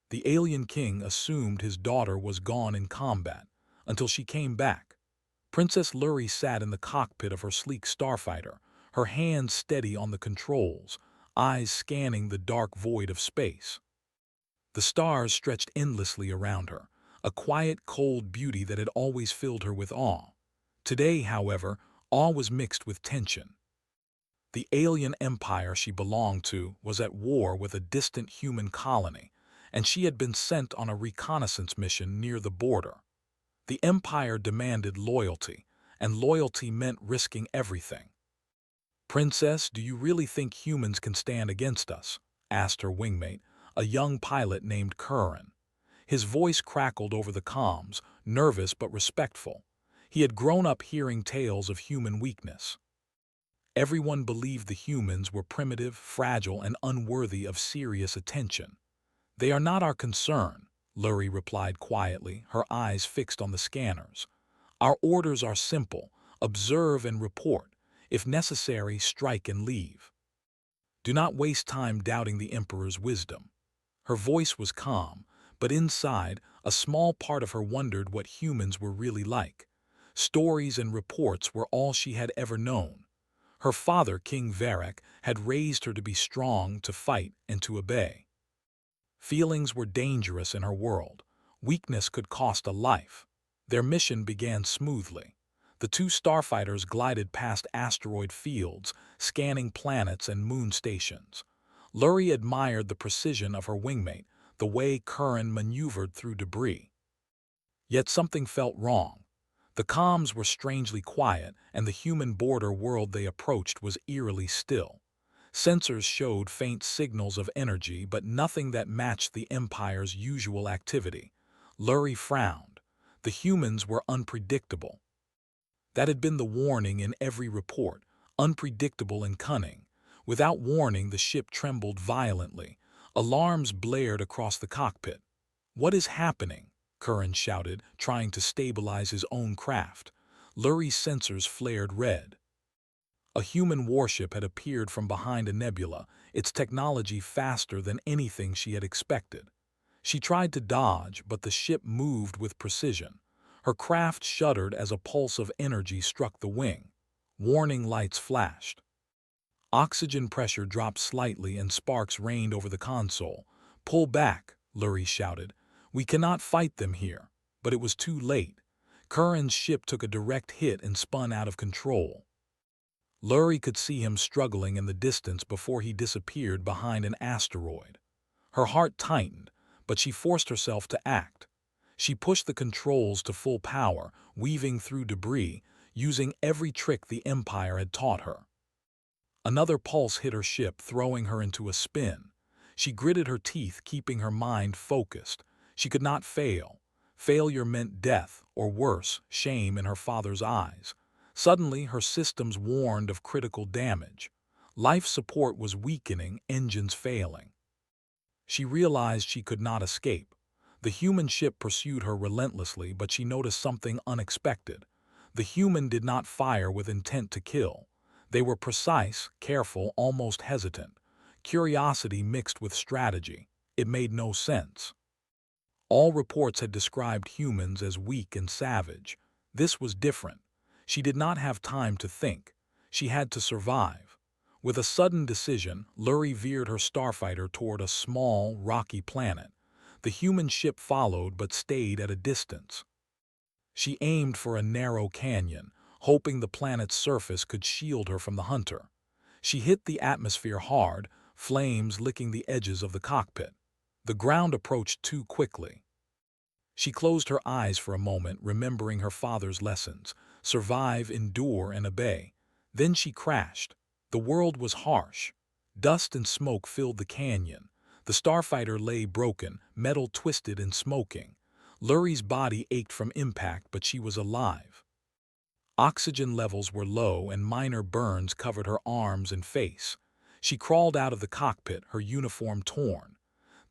The alien king assumed his daughter was gone in combat, until she came back. Princess Lurie sat in the cockpit of her sleek starfighter, her hands steady on the controls, eyes scanning the dark void of space. The stars stretched endlessly around her, a quiet, cold beauty that had always filled her with awe. Today, however, awe was mixed with tension. The alien empire she belonged to was at war with a distant human colony, and she had been sent on a reconnaissance mission near the border. The empire demanded loyalty, and loyalty meant risking everything. "Princess, do you really think humans can stand against us?" asked her wingmate, a young pilot named Curran. His voice crackled over the comms, nervous but respectful. He had grown up hearing tales of human weakness. Everyone believed the humans were primitive, fragile, and unworthy of serious attention. "They are not our concern," Lurie replied quietly, her eyes fixed on the scanners. "Our orders are simple: observe and report. If necessary, strike and leave. Do not waste time doubting the Emperor's wisdom." Her voice was calm, but inside, a small part of her wondered what humans were really like. Stories and reports were all she had ever known. Her father, King Varric, had raised her to be strong, to fight, and to obey. Feelings were dangerous in her world. Weakness could cost a life. Their mission began smoothly. The two starfighters glided past asteroid fields, scanning planets and moon stations. Lurie admired the precision of her wingmate, the way Curran maneuvered through debris. Yet something felt wrong. The comms were strangely quiet, and the human border world they approached was eerily still. Sensors showed faint signals of energy, but nothing that matched the Empire's usual activity. Lurie frowned. The humans were unpredictable. That had been the warning in every report: unpredictable and cunning. Without warning, the ship trembled violently. Alarms blared across the cockpit. "What is happening?" Curran shouted, trying to stabilize his own craft. Lurie's sensors flared red. A human warship had appeared from behind a nebula, its technology faster than anything she had expected. She tried to dodge, but the ship moved with precision. Her craft shuddered as a pulse of energy struck the wing. Warning lights flashed. Oxygen pressure dropped slightly and sparks rained over the console. "Pull back," Lurie shouted. "We cannot fight them here." But it was too late. Curran's ship took a direct hit and spun out of control. Lurie could see him struggling in the distance before he disappeared behind an asteroid. Her heart tightened, but she forced herself to act. She pushed the controls to full power, weaving through debris, using every trick the Empire had taught her. Another pulse hit her ship, throwing her into a spin. She gritted her teeth, keeping her mind focused. She could not fail. Failure meant death, or worse, shame in her father's eyes. Suddenly, her systems warned of critical damage. Life support was weakening, engines failing. She realized she could not escape. The human ship pursued her relentlessly, but she noticed something unexpected. The human did not fire with intent to kill. They were precise, careful, almost hesitant. Curiosity mixed with strategy. It made no sense. All reports had described humans as weak and savage. This was different. She did not have time to think. She had to survive. With a sudden decision, Lurie veered her starfighter toward a small, rocky planet. The human ship followed but stayed at a distance. She aimed for a narrow canyon, hoping the planet's surface could shield her from the hunter. She hit the atmosphere hard, flames licking the edges of the cockpit. The ground approached too quickly. She closed her eyes for a moment, remembering her father's lessons: survive, endure, and obey. Then she crashed. The world was harsh. Dust and smoke filled the canyon. The starfighter lay broken, metal twisted and smoking. Lurie's body ached from impact, but she was alive. Oxygen levels were low and minor burns covered her arms and face. She crawled out of the cockpit, her uniform torn.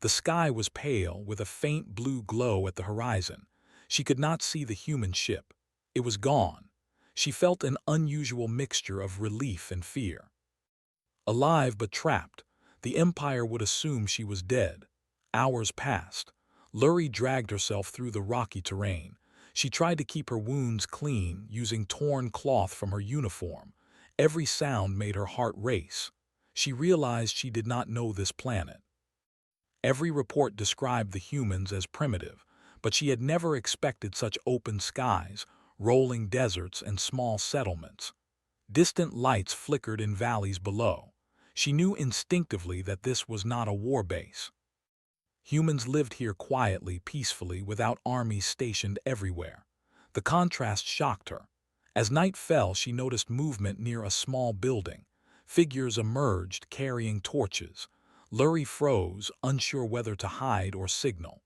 The sky was pale, with a faint blue glow at the horizon. She could not see the human ship. It was gone. She felt an unusual mixture of relief and fear. Alive but trapped, the Empire would assume she was dead. Hours passed. Lurie dragged herself through the rocky terrain. She tried to keep her wounds clean, using torn cloth from her uniform. Every sound made her heart race. She realized she did not know this planet. Every report described the humans as primitive, but she had never expected such open skies, rolling deserts, and small settlements. Distant lights flickered in valleys below. She knew instinctively that this was not a war base. Humans lived here quietly, peacefully, without armies stationed everywhere. The contrast shocked her. As night fell, she noticed movement near a small building. Figures emerged, carrying torches. Lurie froze, unsure whether to hide or signal.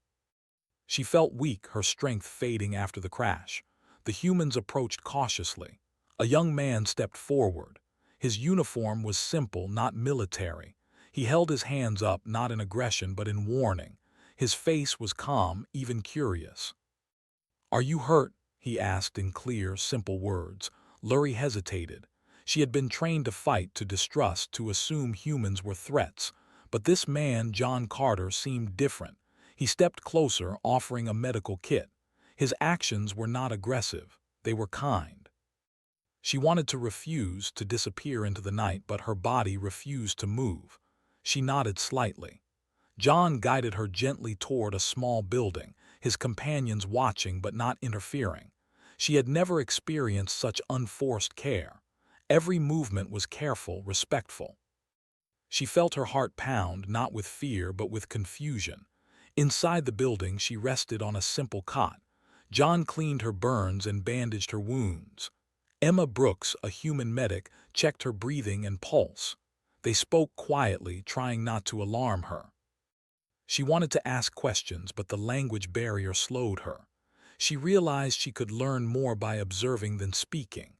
She felt weak, her strength fading after the crash. The humans approached cautiously. A young man stepped forward. His uniform was simple, not military. He held his hands up, not in aggression but in warning. His face was calm, even curious. "Are you hurt?" he asked in clear, simple words. Lurie hesitated. She had been trained to fight, to distrust, to assume humans were threats. But this man, John Carter, seemed different. He stepped closer, offering a medical kit. His actions were not aggressive. They were kind. She wanted to refuse, to disappear into the night, but her body refused to move. She nodded slightly. John guided her gently toward a small building, his companions watching but not interfering. She had never experienced such unforced care. Every movement was careful, respectful. She felt her heart pound, not with fear but with confusion. Inside the building, she rested on a simple cot. John cleaned her burns and bandaged her wounds. Emma Brooks, a human medic, checked her breathing and pulse. They spoke quietly, trying not to alarm her. She wanted to ask questions, but the language barrier slowed her. She realized she could learn more by observing than speaking.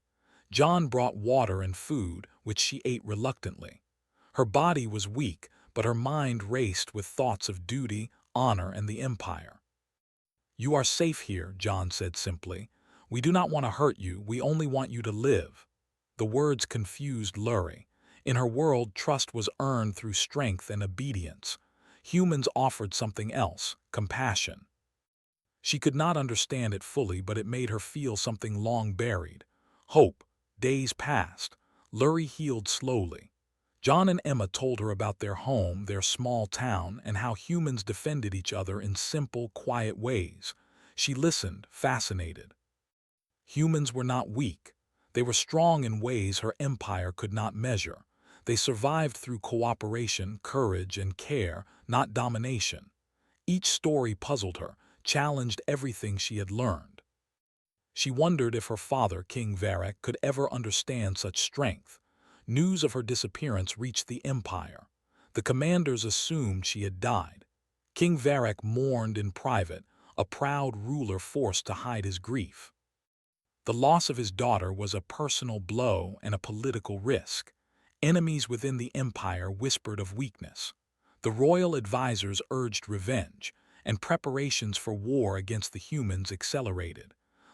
John brought water and food, which she ate reluctantly. Her body was weak, but her mind raced with thoughts of duty, honor, and the Empire. "You are safe here," John said simply. "We do not want to hurt you, we only want you to live." The words confused Lurie. In her world, trust was earned through strength and obedience. Humans offered something else, compassion. She could not understand it fully, but it made her feel something long buried. Hope. Days passed. Lurie healed slowly. John and Emma told her about their home, their small town, and how humans defended each other in simple, quiet ways. She listened, fascinated. Humans were not weak. They were strong in ways her empire could not measure. They survived through cooperation, courage, and care, not domination. Each story puzzled her, challenged everything she had learned. She wondered if her father, King Varric, could ever understand such strength. News of her disappearance reached the Empire. The commanders assumed she had died. King Varric mourned in private, a proud ruler forced to hide his grief. The loss of his daughter was a personal blow and a political risk. Enemies within the Empire whispered of weakness. The royal advisors urged revenge, and preparations for war against the humans accelerated.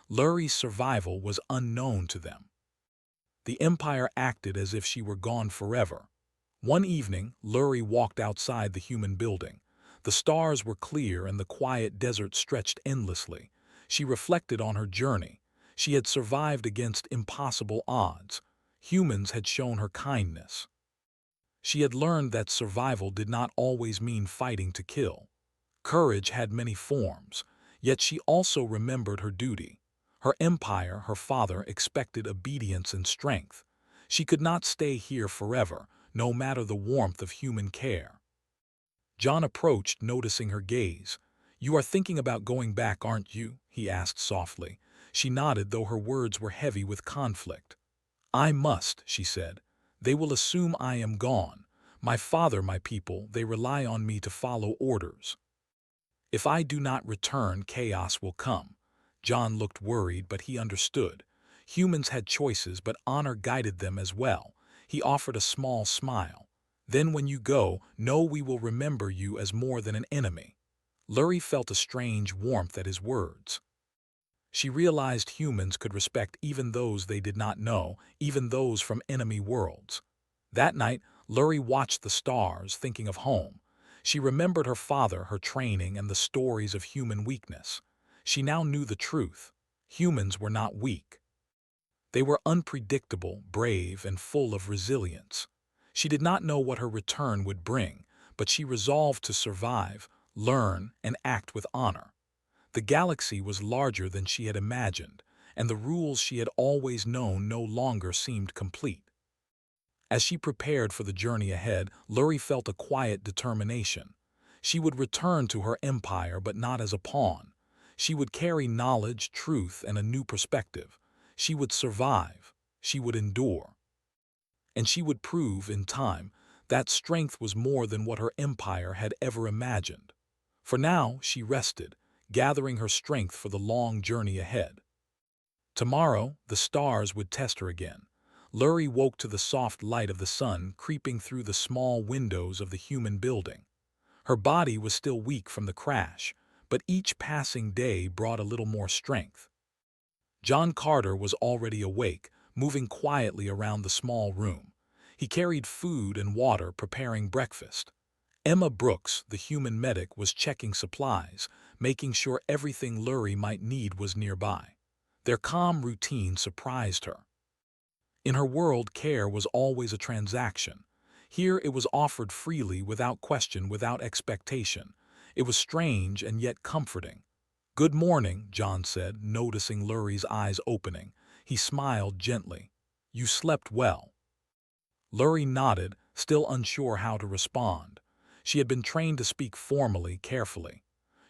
Lurie's survival was unknown to them. The Empire acted as if she were gone forever. One evening, Lurie walked outside the human building. The stars were clear and the quiet desert stretched endlessly. She reflected on her journey. She had survived against impossible odds. Humans had shown her kindness. She had learned that survival did not always mean fighting to kill. Courage had many forms, yet she also remembered her duty. Her empire, her father, expected obedience and strength. She could not stay here forever, no matter the warmth of human care. John approached, noticing her gaze. "You are thinking about going back, aren't you?" he asked softly. She nodded, though her words were heavy with conflict. "I must," she said. "They will assume I am gone. My father, my people, they rely on me to follow orders. If I do not return, chaos will come." John looked worried, but he understood. Humans had choices, but honor guided them as well. He offered a small smile. "Then when you go, know we will remember you as more than an enemy." Lurie felt a strange warmth at his words. She realized humans could respect even those they did not know, even those from enemy worlds. That night, Lurie watched the stars, thinking of home. She remembered her father, her training, and the stories of human weakness. She now knew the truth. Humans were not weak. They were unpredictable, brave, and full of resilience. She did not know what her return would bring, but she resolved to survive, learn, and act with honor. The galaxy was larger than she had imagined, and the rules she had always known no longer seemed complete. As she prepared for the journey ahead, Luri felt a quiet determination. She would return to her empire, but not as a pawn. She would carry knowledge, truth, and a new perspective. She would survive. She would endure. And she would prove, in time, that strength was more than what her empire had ever imagined. For now, she rested, gathering her strength for the long journey ahead. Tomorrow, the stars would test her again. Luri woke to the soft light of the sun creeping through the small windows of the human building. Her body was still weak from the crash, but each passing day brought a little more strength. John Carter was already awake, moving quietly around the small room. He carried food and water, preparing breakfast. Emma Brooks, the human medic, was checking supplies, making sure everything Luri might need was nearby. Their calm routine surprised her. In her world, care was always a transaction. Here it was offered freely, without question, without expectation. It was strange and yet comforting. "Good morning," John said, noticing Luri's eyes opening. He smiled gently. "You slept well." Luri nodded, still unsure how to respond. She had been trained to speak formally, carefully.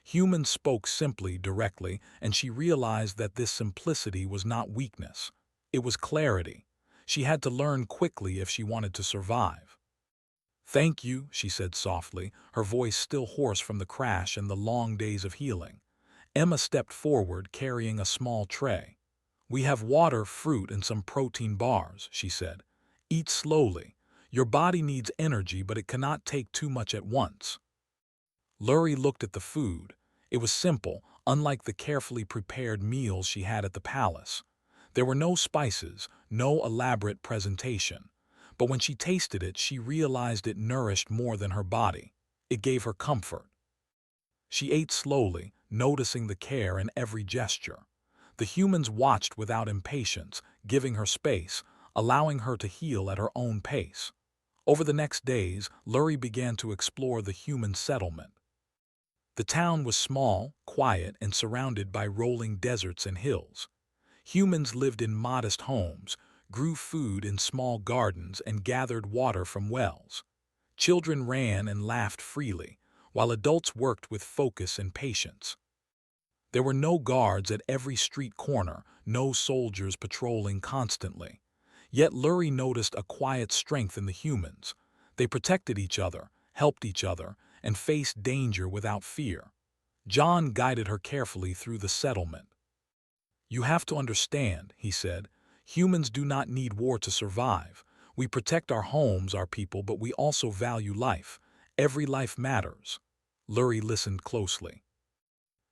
Humans spoke simply, directly, and she realized that this simplicity was not weakness. It was clarity. She had to learn quickly if she wanted to survive. "Thank you," she said softly, her voice still hoarse from the crash and the long days of healing. Emma stepped forward, carrying a small tray. "We have water, fruit, and some protein bars," she said. "Eat slowly. Your body needs energy, but it cannot take too much at once." Luri looked at the food. It was simple, unlike the carefully prepared meals she had at the palace. There were no spices, no elaborate presentation. But when she tasted it, she realized it nourished more than her body. It gave her comfort. She ate slowly, noticing the care in every gesture. The humans watched without impatience, giving her space, allowing her to heal at her own pace. Over the next days, Luri began to explore the human settlement. The town was small, quiet, and surrounded by rolling deserts and hills. Humans lived in modest homes, grew food in small gardens, and gathered water from wells. Children ran and laughed freely, while adults worked with focus and patience. There were no guards at every street corner, no soldiers patrolling constantly. Yet Luri noticed a quiet strength in the humans. They protected each other, helped each other, and faced danger without fear. John guided her carefully through the settlement. "You have to understand," he said, "humans do not need war to survive. We protect our homes, our people, but we also value life. Every life matters." Luri listened closely.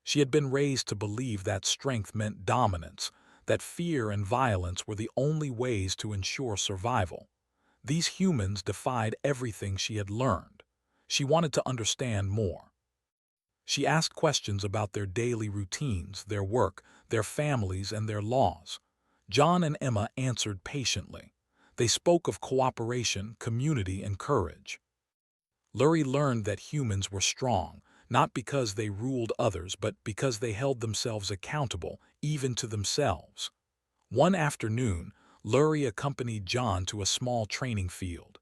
She had been raised to believe that strength meant dominance, that fear and violence were the only ways to ensure survival. These humans defied everything she had learned. She wanted to understand more. She asked questions about their daily routines, their work, their families, and their laws. John and Emma answered patiently. They spoke of cooperation, community, and courage. Luri learned that humans were strong, not because they ruled others, but because they held themselves accountable, even to themselves. One afternoon, Luri accompanied John to a small training field.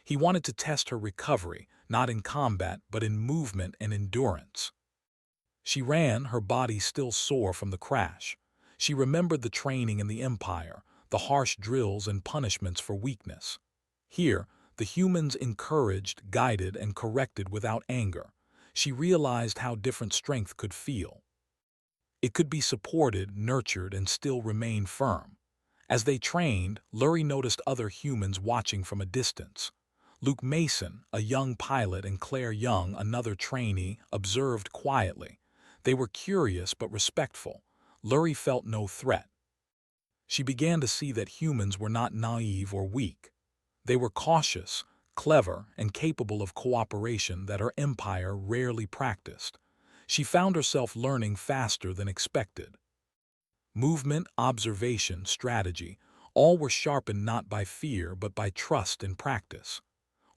He wanted to test her recovery, not in combat, but in movement and endurance. She ran, her body still sore from the crash. She remembered the training in the Empire, the harsh drills and punishments for weakness. Here, the humans encouraged, guided, and corrected without anger. She realized how different strength could feel. It could be supported, nurtured, and still remain firm. As they trained, Luri noticed other humans watching from a distance. Luke Mason, a young pilot, and Claire Young, another trainee, observed quietly. They were curious but respectful. Luri felt no threat. She began to see that humans were not naive or weak. They were cautious, clever, and capable of cooperation that her empire rarely practiced. She found herself learning faster than expected. Movement, observation, strategy, all were sharpened not by fear but by trust and practice.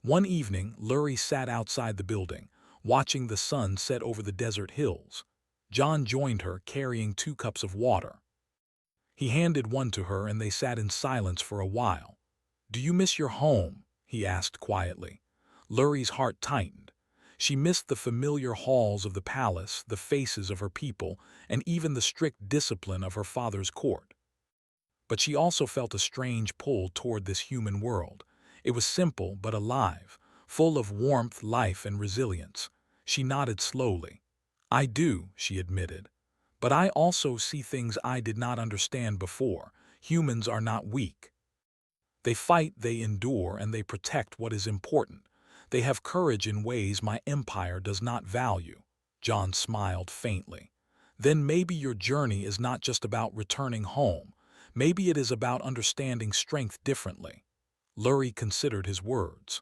One evening, Lurie sat outside the building, watching the sun set over the desert hills. John joined her, carrying 2 cups of water. He handed one to her and they sat in silence for a while. "Do you miss your home?" he asked quietly. Lurie's heart tightened. She missed the familiar halls of the palace, the faces of her people, and even the strict discipline of her father's court. But she also felt a strange pull toward this human world. It was simple but alive, full of warmth, life, and resilience. She nodded slowly. "I do," she admitted. "But I also see things I did not understand before. Humans are not weak. They fight, they endure, and they protect what is important. They have courage in ways my empire does not value." John smiled faintly. "Then maybe your journey is not just about returning home. Maybe it is about understanding strength differently." Lurie considered his words.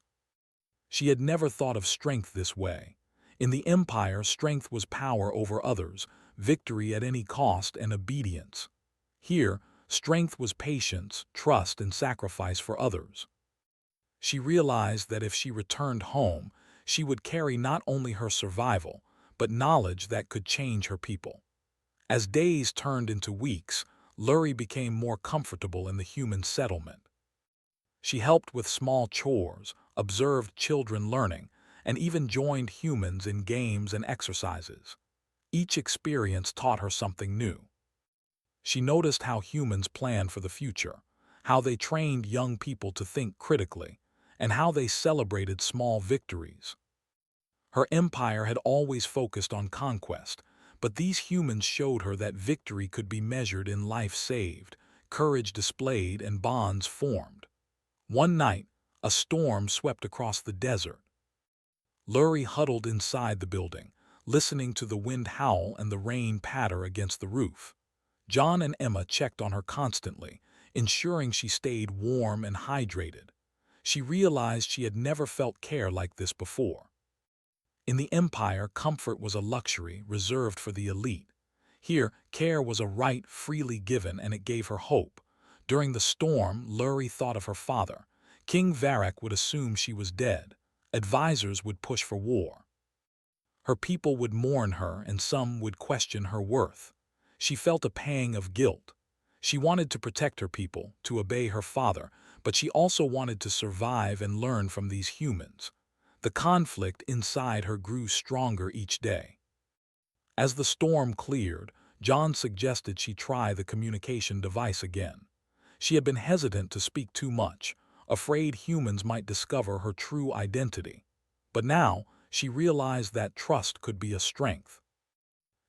She had never thought of strength this way. In the Empire, strength was power over others, victory at any cost, and obedience. Here, strength was patience, trust, and sacrifice for others. She realized that if she returned home, she would carry not only her survival, but knowledge that could change her people. As days turned into weeks, Lurie became more comfortable in the human settlement. She helped with small chores, observed children learning, and even joined humans in games and exercises. Each experience taught her something new. She noticed how humans planned for the future, how they trained young people to think critically, and how they celebrated small victories. Her empire had always focused on conquest, but these humans showed her that victory could be measured in life saved, courage displayed, and bonds formed. One night, a storm swept across the desert. Lurie huddled inside the building, listening to the wind howl and the rain patter against the roof. John and Emma checked on her constantly, ensuring she stayed warm and hydrated. She realized she had never felt care like this before. In the Empire, comfort was a luxury reserved for the elite. Here, care was a right freely given, and it gave her hope. During the storm, Lurie thought of her father. King Varric would assume she was dead. Advisors would push for war. Her people would mourn her, and some would question her worth. She felt a pang of guilt. She wanted to protect her people, to obey her father, but she also wanted to survive and learn from these humans. The conflict inside her grew stronger each day. As the storm cleared, John suggested she try the communication device again. She had been hesitant to speak too much, afraid humans might discover her true identity. But now, she realized that trust could be a strength.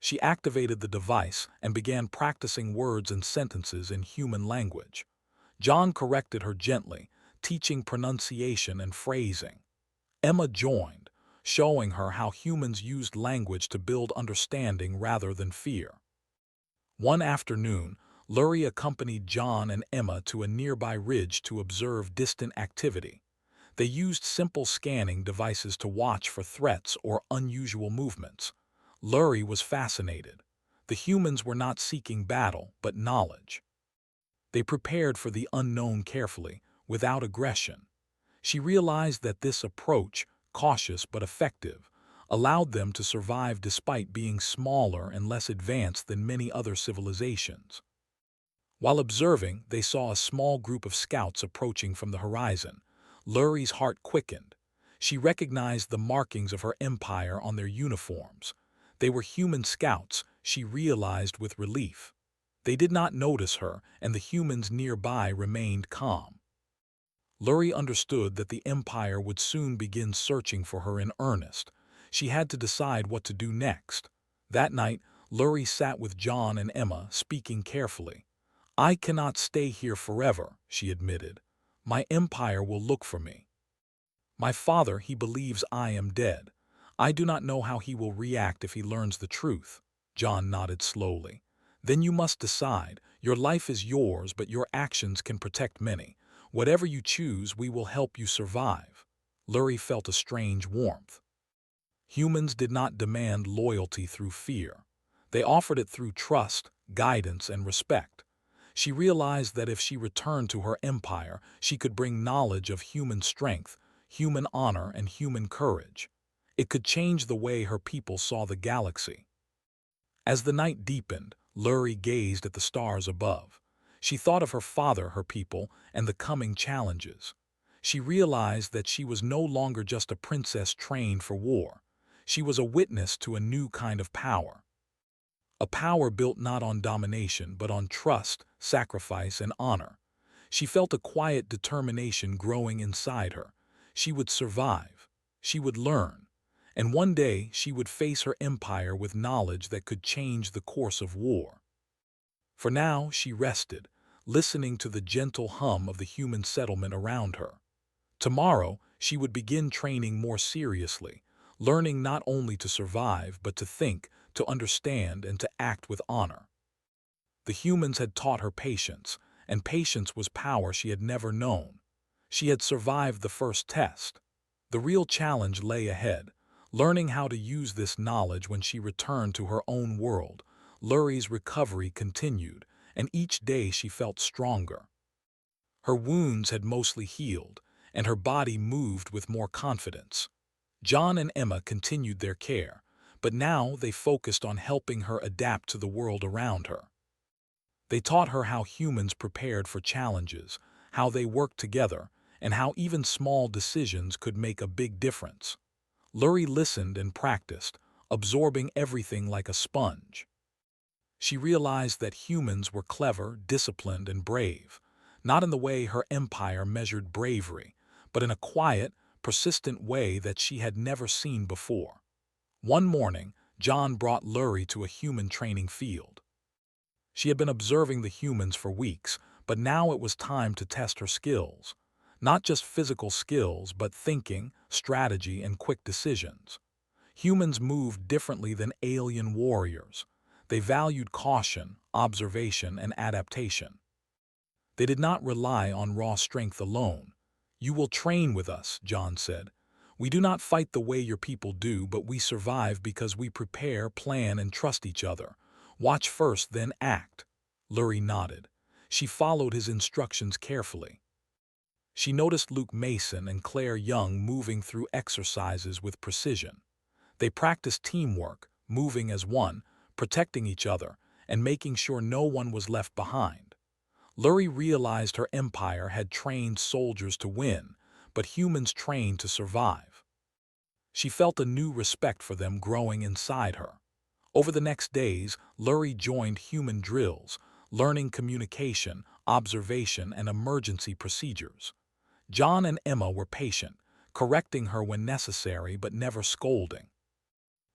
She activated the device and began practicing words and sentences in human language. John corrected her gently, teaching pronunciation and phrasing. Emma joined, showing her how humans used language to build understanding rather than fear. One afternoon, Lurie accompanied John and Emma to a nearby ridge to observe distant activity. They used simple scanning devices to watch for threats or unusual movements. Lurie was fascinated. The humans were not seeking battle, but knowledge. They prepared for the unknown carefully, without aggression. She realized that this approach, cautious but effective, allowed them to survive despite being smaller and less advanced than many other civilizations. While observing, they saw a small group of scouts approaching from the horizon. Lurie's heart quickened. She recognized the markings of her empire on their uniforms. They were human scouts, she realized with relief. They did not notice her, and the humans nearby remained calm. Lurie understood that the Empire would soon begin searching for her in earnest. She had to decide what to do next. That night, Lurie sat with John and Emma, speaking carefully. "I cannot stay here forever," she admitted. "My empire will look for me. My father, he believes I am dead. I do not know how he will react if he learns the truth." John nodded slowly. "Then you must decide. Your life is yours, but your actions can protect many. Whatever you choose, we will help you survive." Lurie felt a strange warmth. Humans did not demand loyalty through fear. They offered it through trust, guidance, and respect. She realized that if she returned to her empire, she could bring knowledge of human strength, human honor, and human courage. It could change the way her people saw the galaxy. As the night deepened, Lurie gazed at the stars above. She thought of her father, her people, and the coming challenges. She realized that she was no longer just a princess trained for war. She was a witness to a new kind of power. A power built not on domination, but on trust, sacrifice, and honor. She felt a quiet determination growing inside her. She would survive. She would learn. And one day she would face her empire with knowledge that could change the course of war. For now she rested, listening to the gentle hum of the human settlement around her. Tomorrow she would begin training more seriously, learning not only to survive but to think, to understand, and to act with honor. The humans had taught her patience, and patience was power she had never known. She had survived the first test. The real challenge lay ahead, learning how to use this knowledge when she returned to her own world. Lurie's recovery continued, and each day she felt stronger. Her wounds had mostly healed, and her body moved with more confidence. John and Emma continued their care, but now they focused on helping her adapt to the world around her. They taught her how humans prepared for challenges, how they worked together, and how even small decisions could make a big difference. Lurie listened and practiced, absorbing everything like a sponge. She realized that humans were clever, disciplined, and brave, not in the way her empire measured bravery, but in a quiet, persistent way that she had never seen before. One morning, John brought Lurie to a human training field. She had been observing the humans for weeks, but now it was time to test her skills. Not just physical skills, but thinking, strategy, and quick decisions. Humans moved differently than alien warriors. They valued caution, observation, and adaptation. They did not rely on raw strength alone. "You will train with us," John said. "We do not fight the way your people do, but we survive because we prepare, plan, and trust each other. Watch first, then act." Lurie nodded. She followed his instructions carefully. She noticed Luke Mason and Claire Young moving through exercises with precision. They practiced teamwork, moving as one, protecting each other, and making sure no one was left behind. Lurie realized her empire had trained soldiers to win, but humans trained to survive. She felt a new respect for them growing inside her. Over the next days, Lurie joined human drills, learning communication, observation, and emergency procedures. John and Emma were patient, correcting her when necessary but never scolding.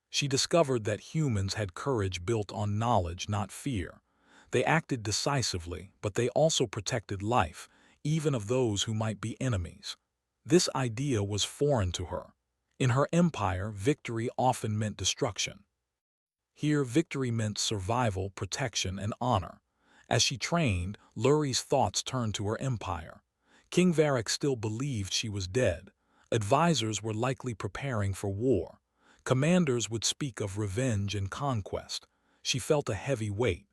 She discovered that humans had courage built on knowledge, not fear. They acted decisively, but they also protected life, even of those who might be enemies. This idea was foreign to her. In her empire, victory often meant destruction. Here, victory meant survival, protection, and honor. As she trained, Lurie's thoughts turned to her empire. King Varric still believed she was dead. Advisors were likely preparing for war. Commanders would speak of revenge and conquest. She felt a heavy weight.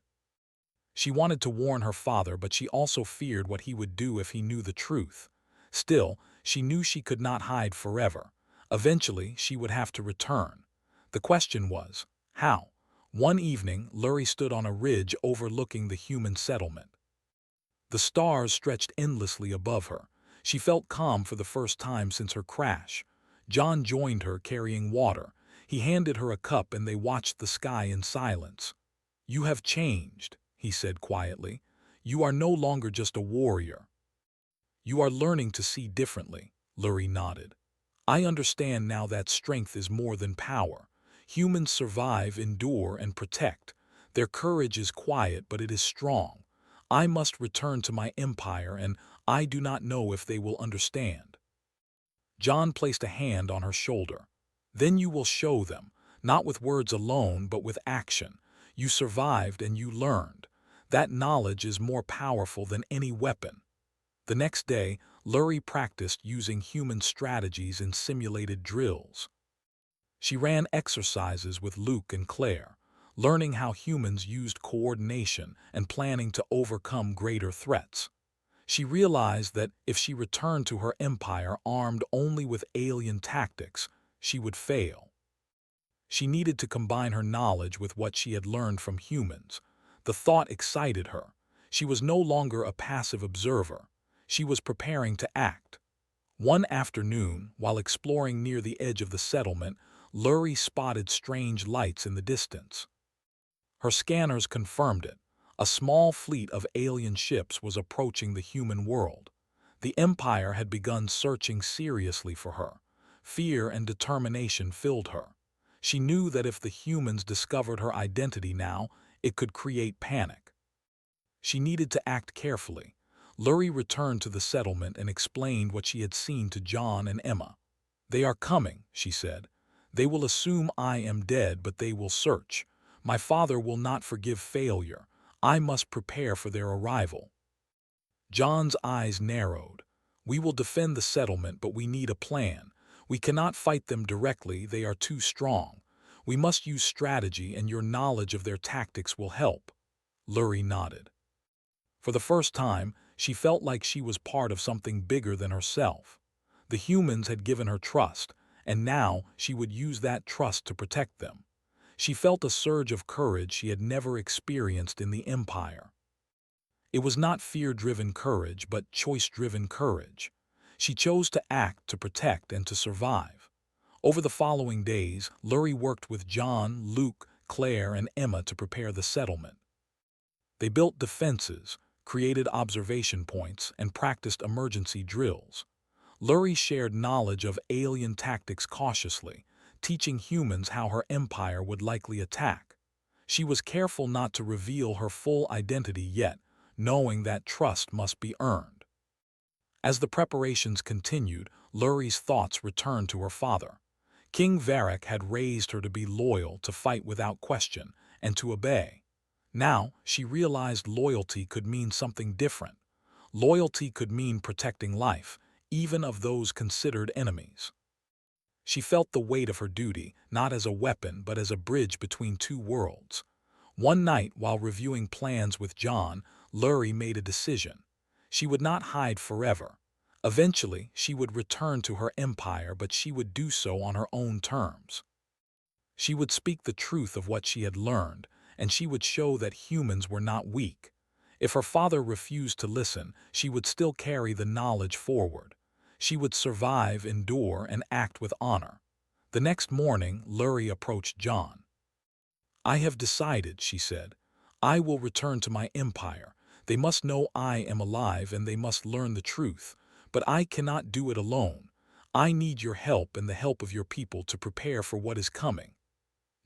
She wanted to warn her father, but she also feared what he would do if he knew the truth. Still, she knew she could not hide forever. Eventually, she would have to return. The question was, how? One evening, Lurie stood on a ridge overlooking the human settlement. The stars stretched endlessly above her. She felt calm for the first time since her crash. John joined her, carrying water. He handed her a cup and they watched the sky in silence. "You have changed," he said quietly. "You are no longer just a warrior. You are learning to see differently." Lurie nodded. "I understand now that strength is more than power. Humans survive, endure, and protect. Their courage is quiet, but it is strong. I must return to my empire, and I do not know if they will understand." John placed a hand on her shoulder. "Then you will show them, not with words alone, but with action. You survived and you learned. That knowledge is more powerful than any weapon." The next day, Lurie practiced using human strategies in simulated drills. She ran exercises with Luke and Claire, learning how humans used coordination and planning to overcome greater threats. She realized that if she returned to her empire armed only with alien tactics, she would fail. She needed to combine her knowledge with what she had learned from humans. The thought excited her. She was no longer a passive observer. She was preparing to act. One afternoon, while exploring near the edge of the settlement, Lurie spotted strange lights in the distance. Her scanners confirmed it. A small fleet of alien ships was approaching the human world. The Empire had begun searching seriously for her. Fear and determination filled her. She knew that if the humans discovered her identity now, it could create panic. She needed to act carefully. Lurie returned to the settlement and explained what she had seen to John and Emma. "They are coming," she said. "They will assume I am dead, but they will search. My father will not forgive failure. I must prepare for their arrival." John's eyes narrowed. "We will defend the settlement, but we need a plan. We cannot fight them directly, they are too strong. We must use strategy, and your knowledge of their tactics will help." Lurie nodded. For the first time, she felt like she was part of something bigger than herself. The humans had given her trust, and now she would use that trust to protect them. She felt a surge of courage she had never experienced in the Empire. It was not fear-driven courage, but choice-driven courage. She chose to act, to protect, and to survive. Over the following days, Lurie worked with John, Luke, Claire, and Emma to prepare the settlement. They built defenses, created observation points, and practiced emergency drills. Lurie shared knowledge of alien tactics cautiously, teaching humans how her empire would likely attack. She was careful not to reveal her full identity yet, knowing that trust must be earned. As the preparations continued, Lurie's thoughts returned to her father. King Varric had raised her to be loyal, to fight without question, and to obey. Now, she realized loyalty could mean something different. Loyalty could mean protecting life, even of those considered enemies. She felt the weight of her duty, not as a weapon but as a bridge between two worlds. One night, while reviewing plans with John, Lurie made a decision. She would not hide forever. Eventually, she would return to her empire, but she would do so on her own terms. She would speak the truth of what she had learned, and she would show that humans were not weak. If her father refused to listen, she would still carry the knowledge forward. She would survive, endure, and act with honor. The next morning, Lurie approached John. "I have decided," she said. "I will return to my empire. They must know I am alive, and they must learn the truth. But I cannot do it alone. I need your help and the help of your people to prepare for what is coming."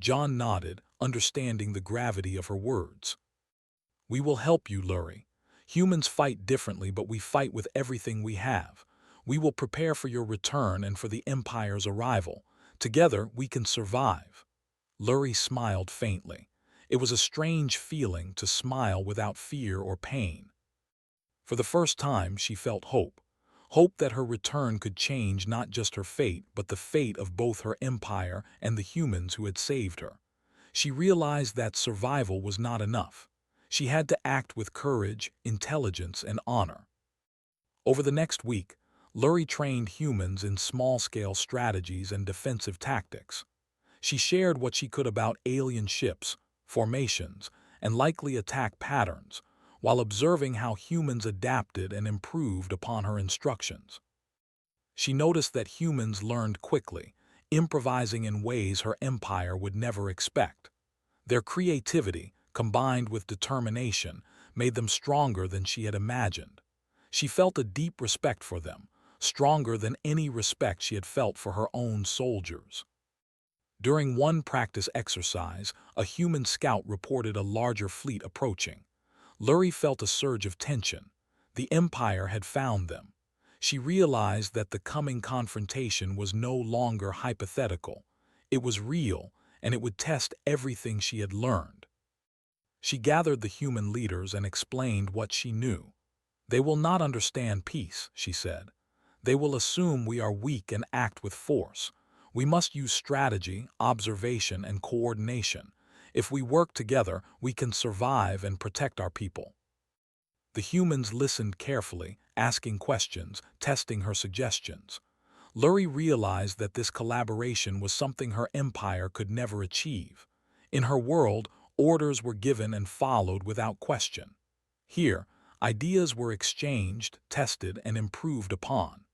John nodded, understanding the gravity of her words. "We will help you, Lurie. Humans fight differently, but we fight with everything we have. We will prepare for your return and for the Empire's arrival. Together, we can survive." Lurie smiled faintly. It was a strange feeling to smile without fear or pain. For the first time, she felt hope. Hope that her return could change not just her fate, but the fate of both her empire and the humans who had saved her. She realized that survival was not enough. She had to act with courage, intelligence, and honor. Over the next week, Lurie trained humans in small-scale strategies and defensive tactics. She shared what she could about alien ships, formations, and likely attack patterns, while observing how humans adapted and improved upon her instructions. She noticed that humans learned quickly, improvising in ways her empire would never expect. Their creativity, combined with determination, made them stronger than she had imagined. She felt a deep respect for them, stronger than any respect she had felt for her own soldiers. During one practice exercise, a human scout reported a larger fleet approaching. Lurie felt a surge of tension. The Empire had found them. She realized that the coming confrontation was no longer hypothetical. It was real, and it would test everything she had learned. She gathered the human leaders and explained what she knew. They will not understand peace, she said. They will assume we are weak and act with force. We must use strategy, observation, and coordination. If we work together, we can survive and protect our people. The humans listened carefully, asking questions, testing her suggestions. Lurie realized that this collaboration was something her empire could never achieve. In her world, orders were given and followed without question. Here, ideas were exchanged, tested, and improved upon.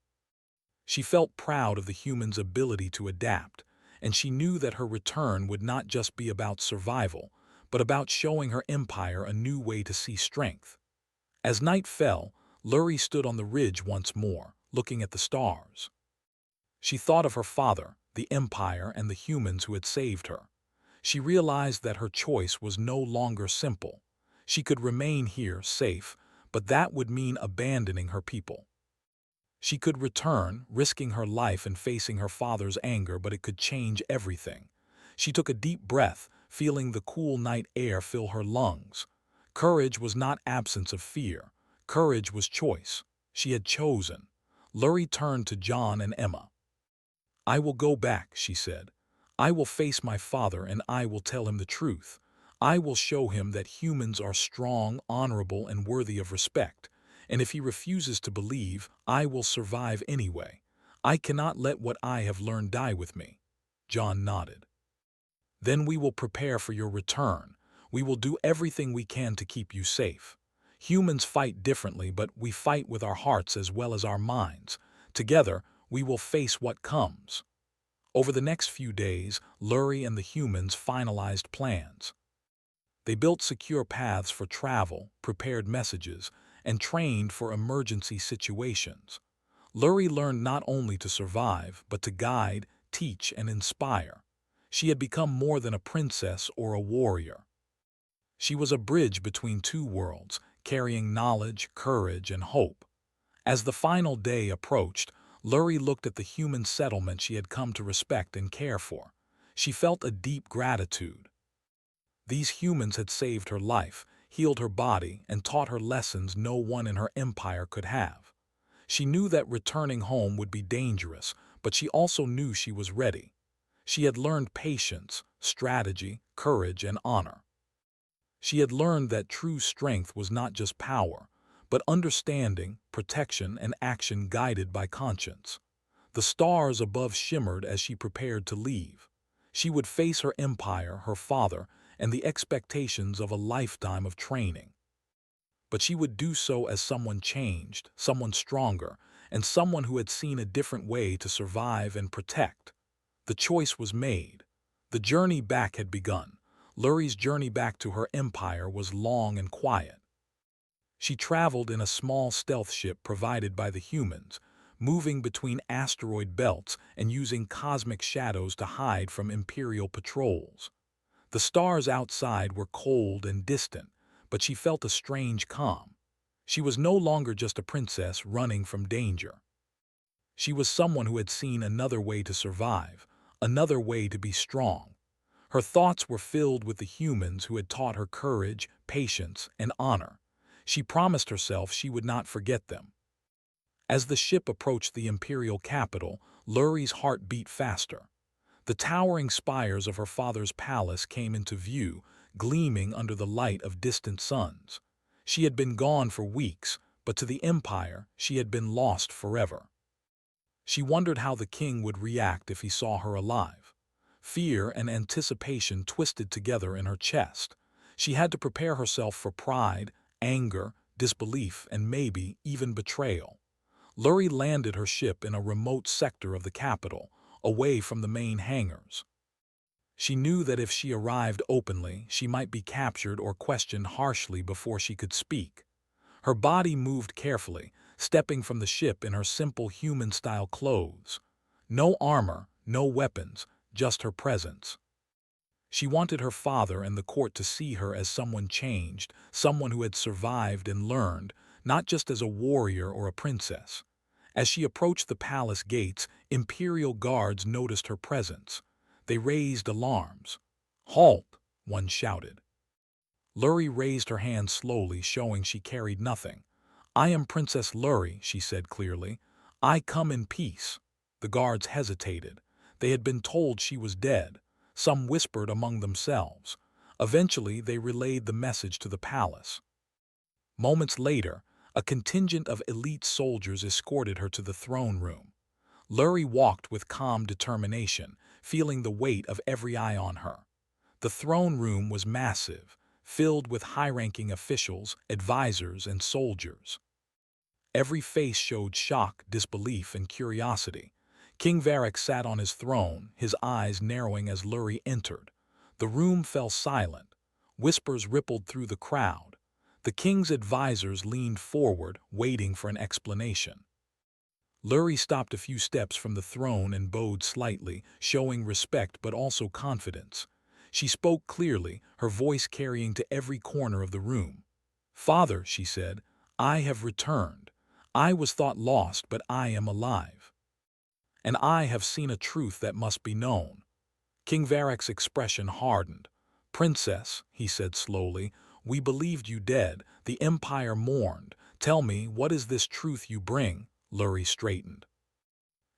She felt proud of the humans' ability to adapt, and she knew that her return would not just be about survival, but about showing her empire a new way to see strength. As night fell, Lurie stood on the ridge once more, looking at the stars. She thought of her father, the Empire, and the humans who had saved her. She realized that her choice was no longer simple. She could remain here, safe, but that would mean abandoning her people. She could return, risking her life and facing her father's anger, but it could change everything. She took a deep breath, feeling the cool night air fill her lungs. Courage was not absence of fear. Courage was choice. She had chosen. Lurie turned to John and Emma. "I will go back," she said. "I will face my father and I will tell him the truth. I will show him that humans are strong, honorable, and worthy of respect. And if he refuses to believe, I will survive anyway. I cannot let what I have learned die with me." John nodded. "Then we will prepare for your return. We will do everything we can to keep you safe. Humans fight differently, but we fight with our hearts as well as our minds. Together, we will face what comes." Over the next few days, Lurie and the humans finalized plans. They built secure paths for travel, prepared messages, and trained for emergency situations. Lurie learned not only to survive, but to guide, teach, and inspire. She had become more than a princess or a warrior. She was a bridge between two worlds, carrying knowledge, courage, and hope. As the final day approached, Lurie looked at the human settlement she had come to respect and care for. She felt a deep gratitude. These humans had saved her life, healed her body, and taught her lessons no one in her empire could have. She knew that returning home would be dangerous, but she also knew she was ready. She had learned patience, strategy, courage, and honor. She had learned that true strength was not just power, but understanding, protection, and action guided by conscience. The stars above shimmered as she prepared to leave. She would face her empire, her father, and the expectations of a lifetime of training. But she would do so as someone changed, someone stronger, and someone who had seen a different way to survive and protect. The choice was made. The journey back had begun. Lurie's journey back to her empire was long and quiet. She traveled in a small stealth ship provided by the humans, moving between asteroid belts and using cosmic shadows to hide from Imperial patrols. The stars outside were cold and distant, but she felt a strange calm. She was no longer just a princess running from danger. She was someone who had seen another way to survive, another way to be strong. Her thoughts were filled with the humans who had taught her courage, patience, and honor. She promised herself she would not forget them. As the ship approached the imperial capital, Lurie's heart beat faster. The towering spires of her father's palace came into view, gleaming under the light of distant suns. She had been gone for weeks, but to the empire, she had been lost forever. She wondered how the king would react if he saw her alive. Fear and anticipation twisted together in her chest. She had to prepare herself for pride, anger, disbelief, and maybe even betrayal. Lurie landed her ship in a remote sector of the capital, away from the main hangars. She knew that if she arrived openly, she might be captured or questioned harshly before she could speak. Her body moved carefully, stepping from the ship in her simple human-style clothes. No armor, no weapons, just her presence. She wanted her father and the court to see her as someone changed, someone who had survived and learned, not just as a warrior or a princess. As she approached the palace gates, imperial guards noticed her presence. They raised alarms. "Halt!" one shouted. Lurie raised her hand slowly, showing she carried nothing. I am Princess Lurie, she said clearly. I come in peace. The guards hesitated. They had been told she was dead. Some whispered among themselves. Eventually, they relayed the message to the palace. Moments later, a contingent of elite soldiers escorted her to the throne room. Lurie walked with calm determination, feeling the weight of every eye on her. The throne room was massive, filled with high-ranking officials, advisors, and soldiers. Every face showed shock, disbelief, and curiosity. King Varric sat on his throne, his eyes narrowing as Lurie entered. The room fell silent. Whispers rippled through the crowd. The king's advisors leaned forward, waiting for an explanation. Lurie stopped a few steps from the throne and bowed slightly, showing respect but also confidence. She spoke clearly, her voice carrying to every corner of the room. "Father," she said, "I have returned. I was thought lost, but I am alive. And I have seen a truth that must be known." King Varric's expression hardened. "Princess," he said slowly, "we believed you dead. The Empire mourned. Tell me, what is this truth you bring?" Lurie straightened.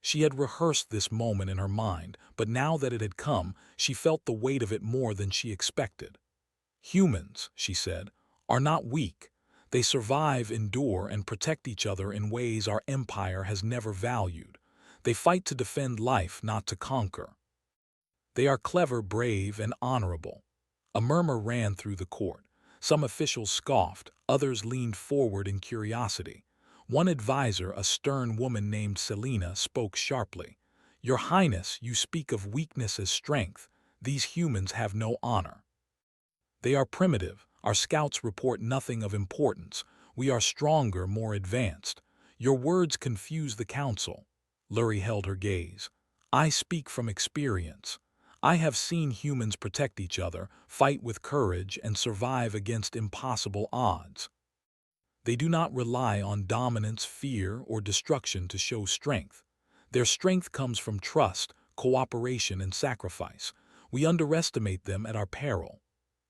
She had rehearsed this moment in her mind, but now that it had come, she felt the weight of it more than she expected. "Humans," she said, "are not weak. They survive, endure, and protect each other in ways our empire has never valued. They fight to defend life, not to conquer. They are clever, brave, and honorable." A murmur ran through the court. Some officials scoffed, others leaned forward in curiosity. One advisor, a stern woman named Selena, spoke sharply. "Your Highness, you speak of weakness as strength. These humans have no honor. They are primitive. Our scouts report nothing of importance. We are stronger, more advanced. Your words confuse the council." Lurie held her gaze. "I speak from experience. I have seen humans protect each other, fight with courage, and survive against impossible odds. They do not rely on dominance, fear, or destruction to show strength. Their strength comes from trust, cooperation, and sacrifice. We underestimate them at our peril."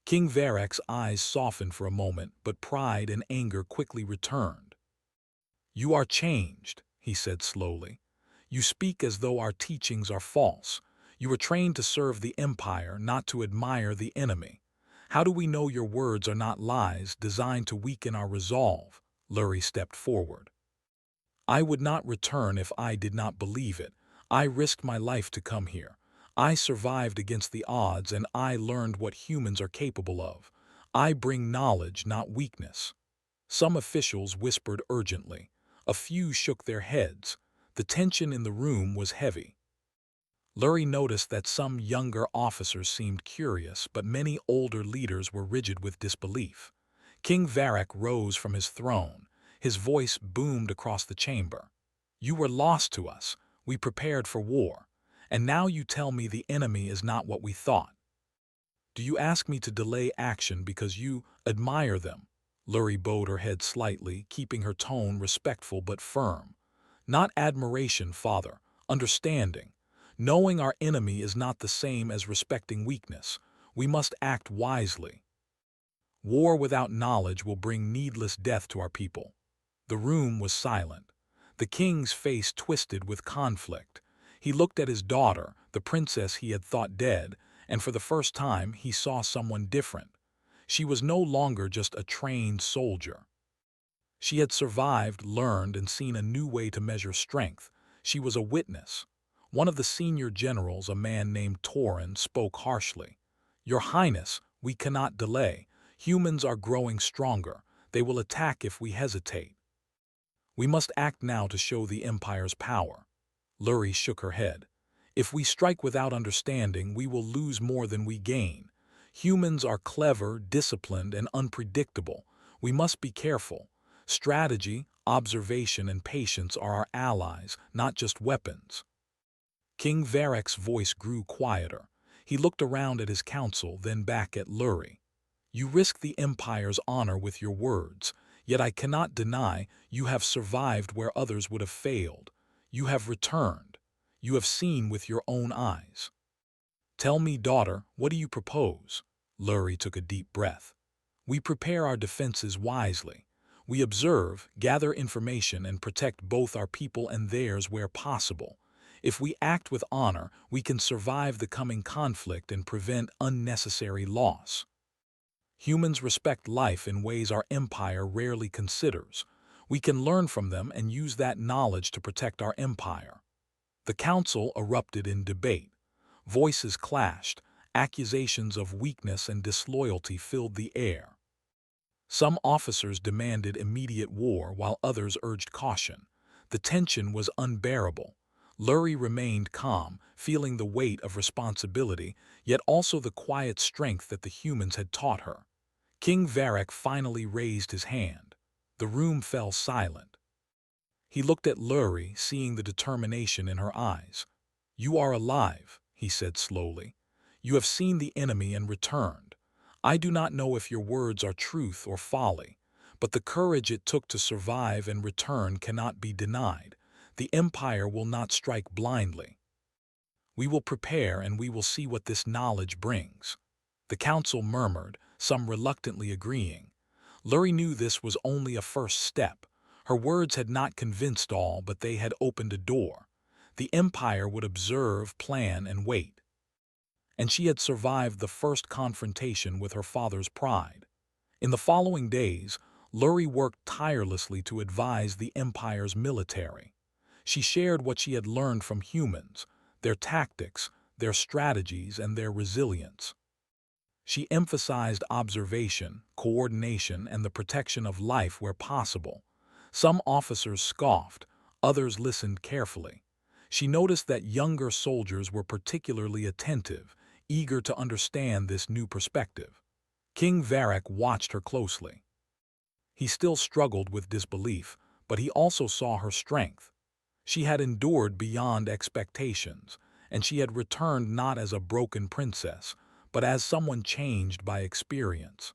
King Varric's eyes softened for a moment, but pride and anger quickly returned. "You are changed," he said slowly. "You speak as though our teachings are false. You were trained to serve the Empire, not to admire the enemy. How do we know your words are not lies designed to weaken our resolve?" Lurie stepped forward. "I would not return if I did not believe it. I risked my life to come here. I survived against the odds, and I learned what humans are capable of. I bring knowledge, not weakness." Some officials whispered urgently. A few shook their heads. The tension in the room was heavy. Lurie noticed that some younger officers seemed curious, but many older leaders were rigid with disbelief. King Varric rose from his throne. His voice boomed across the chamber. "You were lost to us. We prepared for war. And now you tell me the enemy is not what we thought. Do you ask me to delay action because you admire them?" Lurie bowed her head slightly, keeping her tone respectful but firm. "Not admiration, father. Understanding. Knowing our enemy is not the same as respecting weakness. We must act wisely. War without knowledge will bring needless death to our people." The room was silent. The king's face twisted with conflict. He looked at his daughter, the princess he had thought dead, and for the first time he saw someone different. She was no longer just a trained soldier. She had survived, learned, and seen a new way to measure strength. She was a witness. One of the senior generals, a man named Torin, spoke harshly. "Your Highness, we cannot delay. Humans are growing stronger. They will attack if we hesitate. We must act now to show the Empire's power." Lurie shook her head. "If we strike without understanding, we will lose more than we gain. Humans are clever, disciplined, and unpredictable. We must be careful. Strategy, observation, and patience are our allies, not just weapons." King Varric's voice grew quieter. He looked around at his council, then back at Lurie. "You risk the Empire's honor with your words, yet I cannot deny you have survived where others would have failed. You have returned. You have seen with your own eyes. Tell me, daughter, what do you propose?" Lurie took a deep breath. "We prepare our defenses wisely. We observe, gather information, and protect both our people and theirs where possible. If we act with honor, we can survive the coming conflict and prevent unnecessary loss. Humans respect life in ways our empire rarely considers. We can learn from them and use that knowledge to protect our empire. The council erupted in debate. Voices clashed, accusations of weakness and disloyalty filled the air. Some officers demanded immediate war while others urged caution. The tension was unbearable. Lurie remained calm, feeling the weight of responsibility, yet also the quiet strength that the humans had taught her. King Varric finally raised his hand. The room fell silent. He looked at Lurie, seeing the determination in her eyes. "You are alive," he said slowly. "You have seen the enemy and returned. I do not know if your words are truth or folly, but the courage it took to survive and return cannot be denied. The Empire will not strike blindly. We will prepare and we will see what this knowledge brings." The council murmured, some reluctantly agreeing. Lurie knew this was only a first step. Her words had not convinced all, but they had opened a door. The Empire would observe, plan, and wait. And she had survived the first confrontation with her father's pride. In the following days, Lurie worked tirelessly to advise the Empire's military. She shared what she had learned from humans, their tactics, their strategies, and their resilience. She emphasized observation, coordination, and the protection of life where possible. Some officers scoffed, others listened carefully. She noticed that younger soldiers were particularly attentive, eager to understand this new perspective. King Varric watched her closely. He still struggled with disbelief, but he also saw her strength. She had endured beyond expectations, and she had returned not as a broken princess, but as someone changed by experience.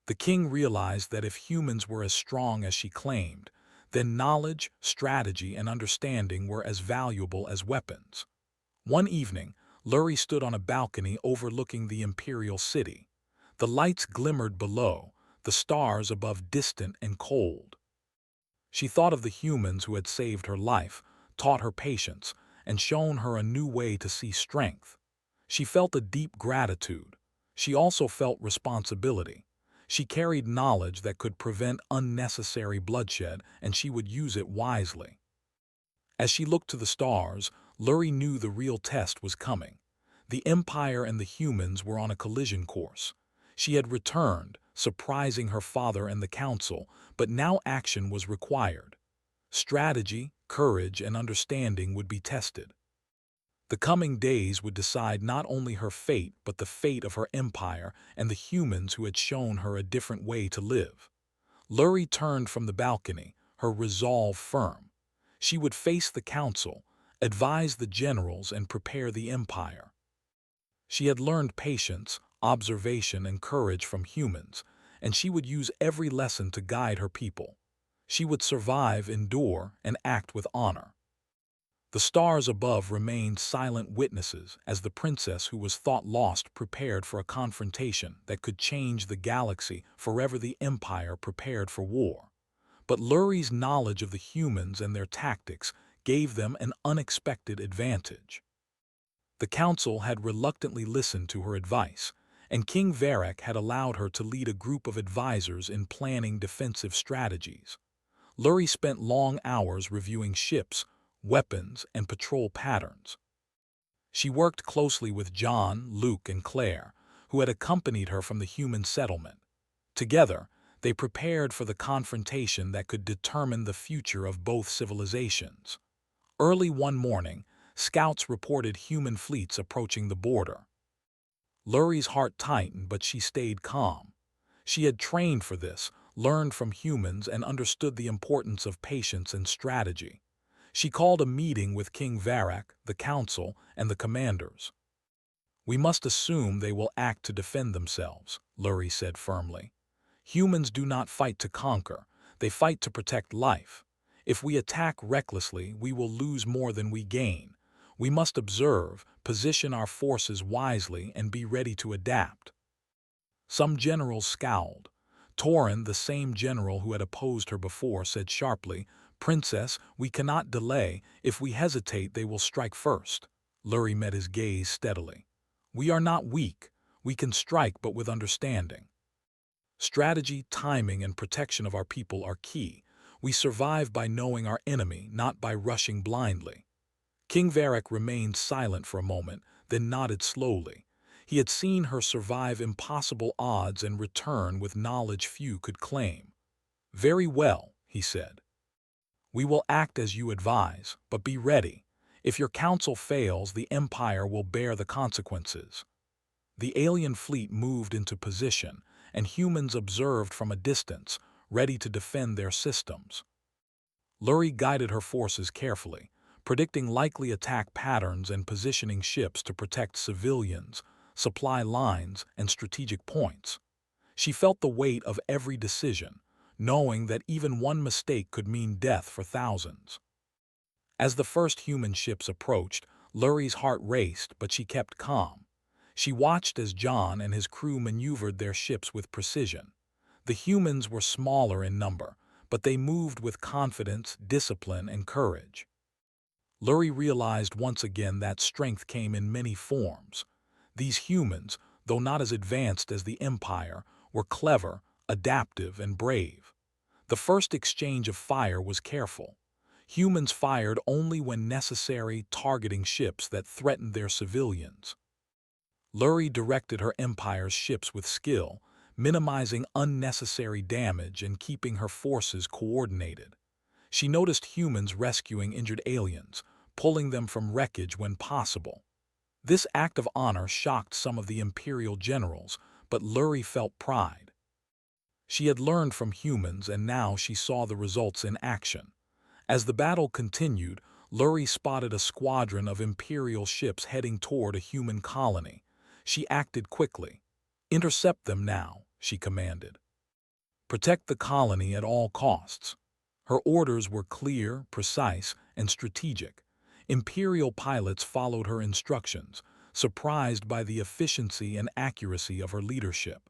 The king realized that if humans were as strong as she claimed, then knowledge, strategy, and understanding were as valuable as weapons. One evening, Lurie stood on a balcony overlooking the imperial city. The lights glimmered below, the stars above distant and cold. She thought of the humans who had saved her life, taught her patience, and shown her a new way to see strength. She felt a deep gratitude. She also felt responsibility. She carried knowledge that could prevent unnecessary bloodshed, and she would use it wisely. As she looked to the stars, Lurie knew the real test was coming. The Empire and the humans were on a collision course. She had returned, surprising her father and the council, but now action was required. Strategy, courage, and understanding would be tested. The coming days would decide not only her fate but the fate of her empire and the humans who had shown her a different way to live. Lurie turned from the balcony, her resolve firm. She would face the council, advise the generals, and prepare the empire. She had learned patience, observation, and courage from humans, and she would use every lesson to guide her people. She would survive, endure, and act with honor. The stars above remained silent witnesses as the princess who was thought lost prepared for a confrontation that could change the galaxy. Forever the Empire prepared for war. But Lurie's knowledge of the humans and their tactics gave them an unexpected advantage. The council had reluctantly listened to her advice, and King Varric had allowed her to lead a group of advisors in planning defensive strategies. Lurie spent long hours reviewing ships, weapons, and patrol patterns. She worked closely with John, Luke, and Claire, who had accompanied her from the human settlement. Together, they prepared for the confrontation that could determine the future of both civilizations. Early one morning, scouts reported human fleets approaching the border. Lurie's heart tightened, but she stayed calm. She had trained for this, learned from humans, and understood the importance of patience and strategy. She called a meeting with King Varric, the council, and the commanders. "We must assume they will act to defend themselves," Lurie said firmly. "Humans do not fight to conquer, they fight to protect life. If we attack recklessly, we will lose more than we gain. We must observe, position our forces wisely, and be ready to adapt." Some generals scowled. Torin, the same general who had opposed her before, said sharply, "Princess, we cannot delay. If we hesitate, they will strike first." Luri met his gaze steadily. "We are not weak. We can strike, but with understanding. Strategy, timing, and protection of our people are key. We survive by knowing our enemy, not by rushing blindly." King Varric remained silent for a moment, then nodded slowly. He had seen her survive impossible odds and return with knowledge few could claim. "Very well," he said. "We will act as you advise, but be ready. If your counsel fails, the Empire will bear the consequences." The alien fleet moved into position, and humans observed from a distance, ready to defend their systems. Luri guided her forces carefully, predicting likely attack patterns and positioning ships to protect civilians, supply lines, and strategic points. She felt the weight of every decision, knowing that even one mistake could mean death for thousands. As the first human ships approached, Luri's heart raced, but she kept calm. She watched as John and his crew maneuvered their ships with precision. The humans were smaller in number, but they moved with confidence, discipline, and courage. Luri realized once again that strength came in many forms. These humans, though not as advanced as the Empire, were clever, adaptive, and brave. The first exchange of fire was careful. Humans fired only when necessary, targeting ships that threatened their civilians. Luri directed her Empire's ships with skill, minimizing unnecessary damage and keeping her forces coordinated. She noticed humans rescuing injured aliens, pulling them from wreckage when possible. This act of honor shocked some of the Imperial generals, but Luri felt pride. She had learned from humans, and now she saw the results in action. As the battle continued, Luri spotted a squadron of Imperial ships heading toward a human colony. She acted quickly. "Intercept them now," she commanded. "Protect the colony at all costs." Her orders were clear, precise, and strategic. Imperial pilots followed her instructions, surprised by the efficiency and accuracy of her leadership.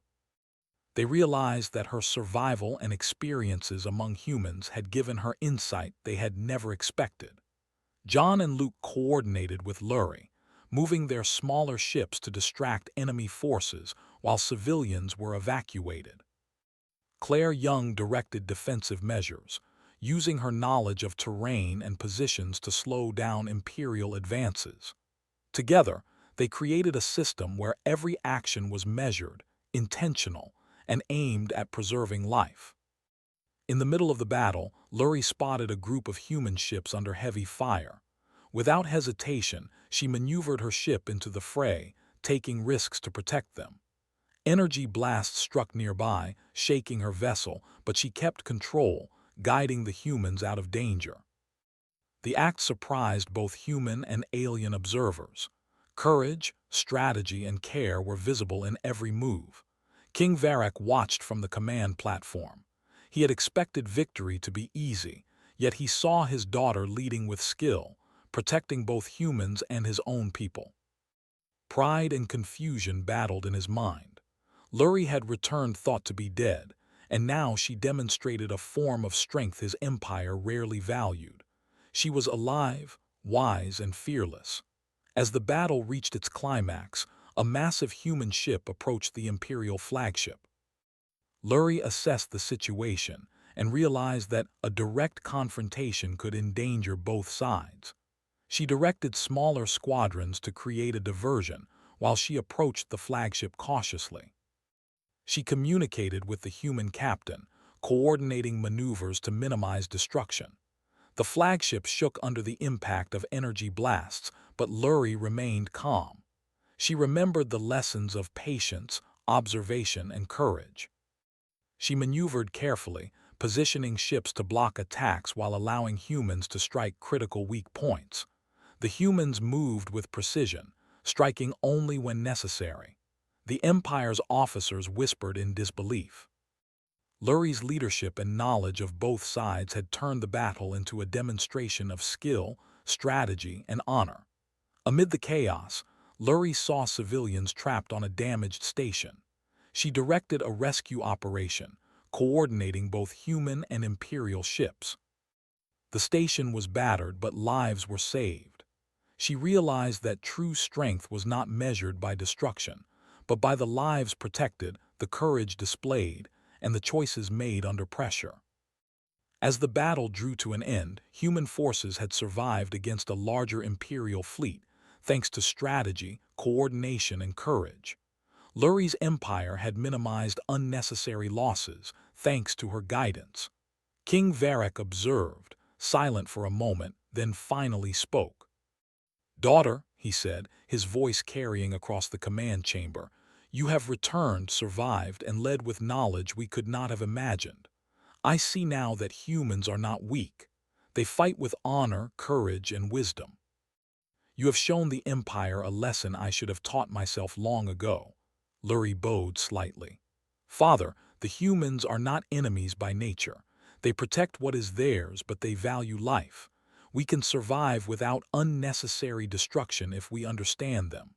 They realized that her survival and experiences among humans had given her insight they had never expected. John and Luke coordinated with Luri, moving their smaller ships to distract enemy forces while civilians were evacuated. Claire Young directed defensive measures, using her knowledge of terrain and positions to slow down Imperial advances. Together, they created a system where every action was measured, intentional, and aimed at preserving life. In the middle of the battle, Luri spotted a group of human ships under heavy fire. Without hesitation, she maneuvered her ship into the fray, taking risks to protect them. Energy blasts struck nearby, shaking her vessel, but she kept control, guiding the humans out of danger. The act surprised both human and alien observers. Courage, strategy, and care were visible in every move. King Varric watched from the command platform. He had expected victory to be easy, yet he saw his daughter leading with skill, protecting both humans and his own people. Pride and confusion battled in his mind. Luri had returned thought to be dead, and now she demonstrated a form of strength his empire rarely valued. She was alive, wise, and fearless. As the battle reached its climax, a massive human ship approached the Imperial flagship. Luri assessed the situation and realized that a direct confrontation could endanger both sides. She directed smaller squadrons to create a diversion while she approached the flagship cautiously. She communicated with the human captain, coordinating maneuvers to minimize destruction. The flagship shook under the impact of energy blasts, but Luri remained calm. She remembered the lessons of patience, observation, and courage. She maneuvered carefully, positioning ships to block attacks while allowing humans to strike critical weak points. The humans moved with precision, striking only when necessary. The Empire's officers whispered in disbelief. Luri's leadership and knowledge of both sides had turned the battle into a demonstration of skill, strategy, and honor. Amid the chaos, Luri saw civilians trapped on a damaged station. She directed a rescue operation, coordinating both human and Imperial ships. The station was battered, but lives were saved. She realized that true strength was not measured by destruction, but by the lives protected, the courage displayed, and the choices made under pressure. As the battle drew to an end, human forces had survived against a larger Imperial fleet, thanks to strategy, coordination, and courage. Luri's empire had minimized unnecessary losses, thanks to her guidance. King Varric observed, silent for a moment, then finally spoke. "Daughter," he said, his voice carrying across the command chamber, "you have returned, survived, and led with knowledge we could not have imagined. I see now that humans are not weak. They fight with honor, courage, and wisdom. You have shown the Empire a lesson I should have taught myself long ago." Luri bowed slightly. "Father, the humans are not enemies by nature. They protect what is theirs, but they value life. We can survive without unnecessary destruction if we understand them."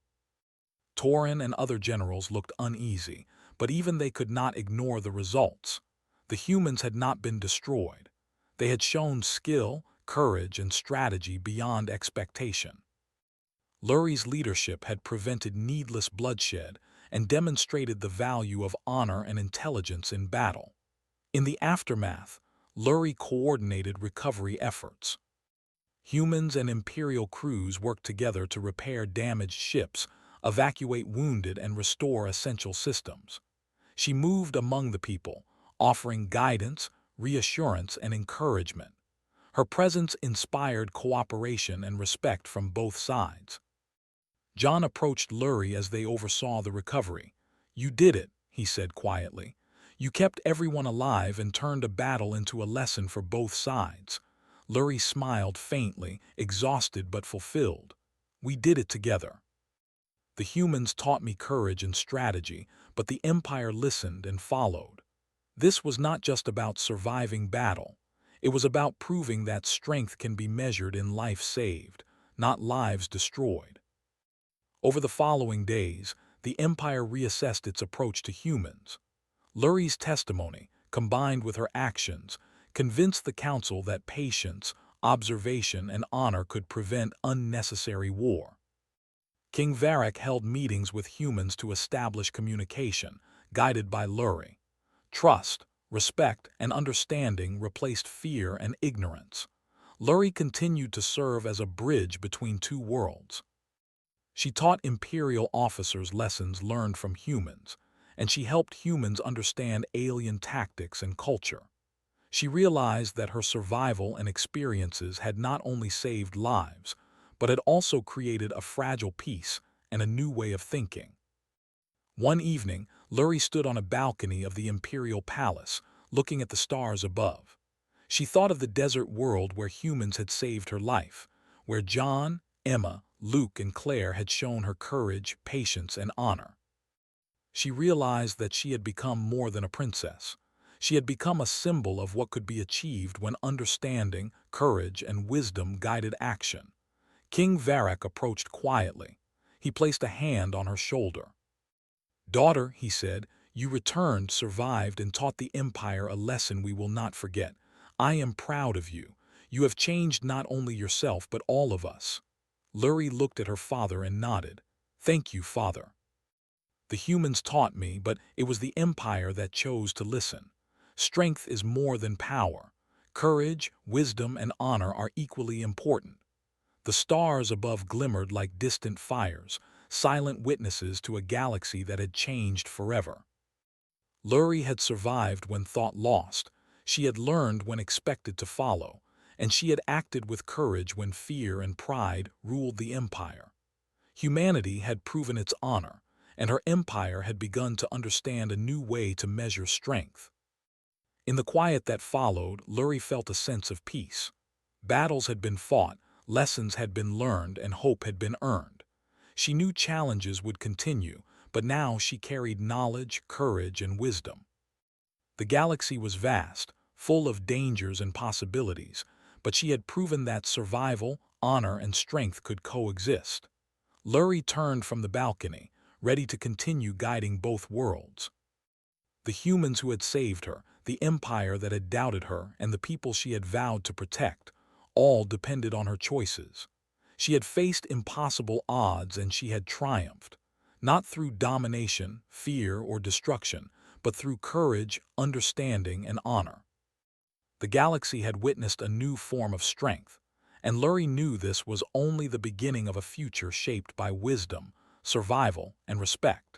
Torin and other generals looked uneasy, but even they could not ignore the results. The humans had not been destroyed. They had shown skill, courage, and strategy beyond expectation. Luri's leadership had prevented needless bloodshed and demonstrated the value of honor and intelligence in battle. In the aftermath, Luri coordinated recovery efforts. Humans and Imperial crews worked together to repair damaged ships, evacuate wounded, and restore essential systems. She moved among the people, offering guidance, reassurance, and encouragement. Her presence inspired cooperation and respect from both sides. John approached Luri as they oversaw the recovery. "You did it," he said quietly. "You kept everyone alive and turned a battle into a lesson for both sides." Luri smiled faintly, exhausted but fulfilled. "We did it together. The humans taught me courage and strategy, but the Empire listened and followed. This was not just about surviving battle. It was about proving that strength can be measured in life saved, not lives destroyed." Over the following days, the Empire reassessed its approach to humans. Luri's testimony, combined with her actions, convinced the Council that patience, observation, and honor could prevent unnecessary war. King Varric held meetings with humans to establish communication, guided by Luri. Trust, respect, and understanding replaced fear and ignorance. Luri continued to serve as a bridge between two worlds. She taught Imperial officers lessons learned from humans, and she helped humans understand alien tactics and culture. She realized that her survival and experiences had not only saved lives, but had also created a fragile peace and a new way of thinking. One evening, Luri stood on a balcony of the Imperial Palace, looking at the stars above. She thought of the desert world where humans had saved her life, where John, Emma, Luke, and Claire had shown her courage, patience, and honor. She realized that she had become more than a princess. She had become a symbol of what could be achieved when understanding, courage, and wisdom guided action. King Varric approached quietly. He placed a hand on her shoulder. "Daughter," he said, "you returned, survived, and taught the Empire a lesson we will not forget. I am proud of you. You have changed not only yourself but all of us." Luri looked at her father and nodded. "Thank you, father. The humans taught me, but it was the Empire that chose to listen. Strength is more than power. Courage, wisdom, and honor are equally important." The stars above glimmered like distant fires, silent witnesses to a galaxy that had changed forever. Luri had survived when thought lost, she had learned when expected to follow, and she had acted with courage when fear and pride ruled the Empire. Humanity had proven its honor, and her empire had begun to understand a new way to measure strength. In the quiet that followed, Luri felt a sense of peace. Battles had been fought, lessons had been learned, and hope had been earned. She knew challenges would continue, but now she carried knowledge, courage, and wisdom. The galaxy was vast, full of dangers and possibilities, but she had proven that survival, honor, and strength could coexist. Luri turned from the balcony, ready to continue guiding both worlds. The humans who had saved her, the empire that had doubted her, and the people she had vowed to protect, all depended on her choices. She had faced impossible odds and she had triumphed, not through domination, fear, or destruction, but through courage, understanding, and honor. The galaxy had witnessed a new form of strength, and Lurie knew this was only the beginning of a future shaped by wisdom, survival, and respect.